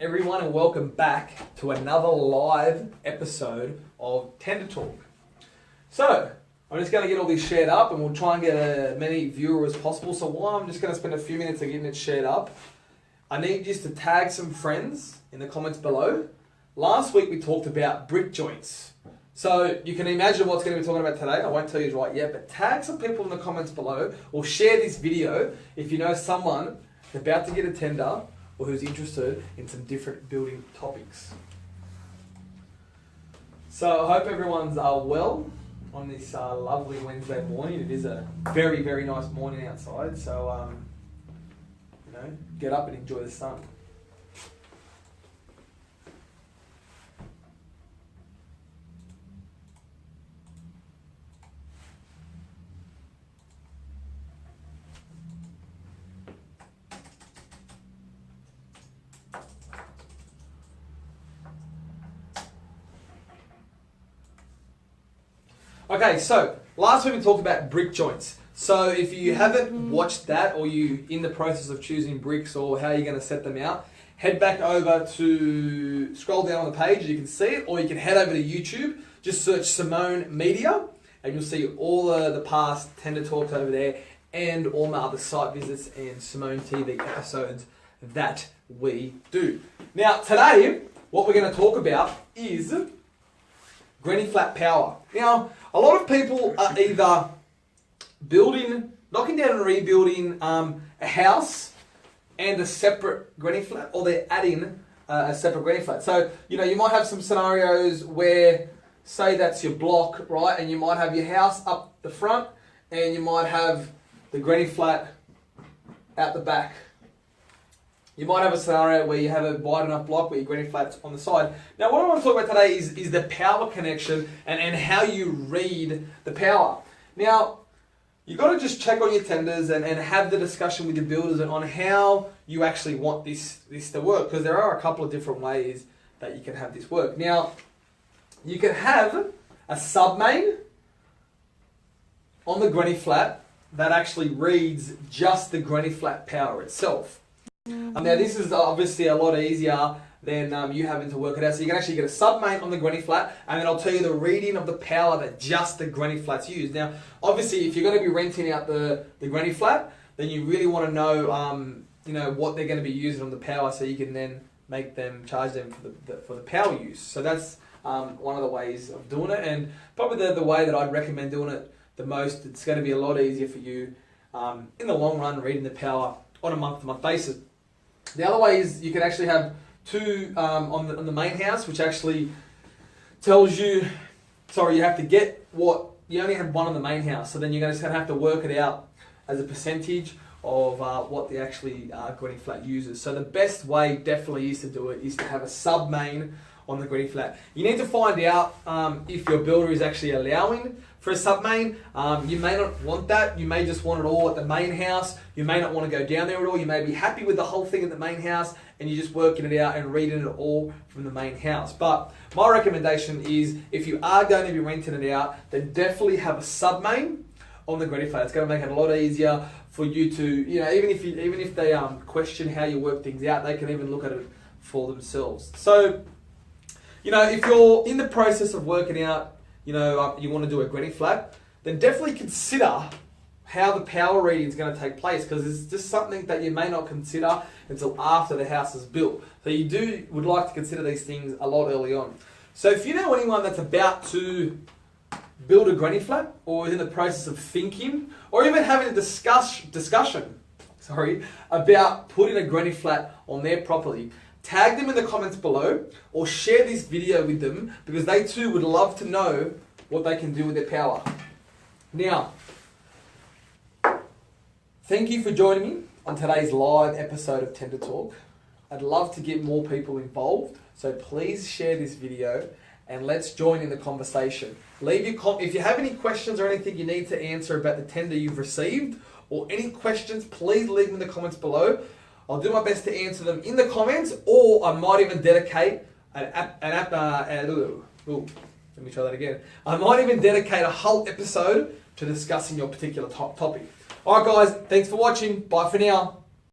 everyone, and welcome back to another live episode of Tender Talk. So, I'm just going to get all these shared up and we'll try and get as many viewers as possible. So while I'm just going to spend a few minutes of getting it shared up, I need you to tag some friends in the comments below. Last week we talked about brick joints. So you can imagine what's going to be talking about today. I won't tell you right yet, but tag some people in the comments below or share this video if you know someone about to get a tender or who's interested in some different building topics. So I hope everyone's well on this lovely Wednesday morning. It is a very, very nice morning outside, so get up and enjoy the sun. Okay, so last week we talked about brick joints. So if you haven't watched that or you're in the process of choosing bricks or how you're going to set them out, head back over to, scroll down on the page, you can see it, or you can head over to YouTube, just search Simone Media, and you'll see all the past Tender Talks over there and all my other site visits and Simone TV episodes that we do. Now today, what we're going to talk about is granny flat power. Now, a lot of people are either knocking down and rebuilding a house and a separate granny flat, or they're adding a separate granny flat. So, you might have some scenarios where, say that's your block, right? And you might have your house up the front and you might have the granny flat out the back. You might have a scenario where you have a wide enough block where your granny flat's on the side. Now, what I want to talk about today is the power connection and how you read the power. Now, you've got to just check on your tenders and have the discussion with your builders on how you actually want this to work, because there are a couple of different ways that you can have this work. Now, you can have a sub-main on the granny flat that actually reads just the granny flat power itself. Now this is obviously a lot easier than you having to work it out. So you can actually get a sub-main on the granny flat, and then I'll tell you the reading of the power that just the granny flats use. Now, obviously, if you're going to be renting out the granny flat, then you really want to know, what they're going to be using on the power, so you can then charge them for the power use. So that's one of the ways of doing it, and probably the way that I'd recommend doing it the most. It's going to be a lot easier for you in the long run, reading the power on a month-to-month basis. The other way is you can actually have two on the main house, which actually tells you, you have to get you only have one on the main house, so then you're just going to have to work it out as a percentage of what the actually granny flat uses. So the best way definitely is to do it is to have a sub-main on the granny flat. You need to find out if your builder is actually allowing for a sub-main. You may not want that. You may just want it all at the main house. You may not want to go down there at all. You may be happy with the whole thing at the main house and you're just working it out and reading it all from the main house. But my recommendation is, if you are going to be renting it out, then definitely have a sub-main on the granny flat. It's going to make it a lot easier for you to, even if they question how you work things out, they can even look at it for themselves. So, if you're in the process of working out, you want to do a granny flat, then definitely consider how the power reading is going to take place, because it's just something that you may not consider until after the house is built. So you would like to consider these things a lot early on. So if you know anyone that's about to build a granny flat, or is in the process of thinking, or even having a discussion about putting a granny flat on their property, tag them in the comments below or share this video with them, because they too would love to know what they can do with their power. Now, thank you for joining me on today's live episode of Tender Talk. I'd love to get more people involved, so please share this video and let's join in the conversation. If you have any questions or anything you need to answer about the tender you've received, or any questions, please leave them in the comments below. I'll do my best to answer them in the comments, or I might even dedicate let me try that again. I might even dedicate a whole episode to discussing your particular topic. Alright guys, thanks for watching. Bye for now.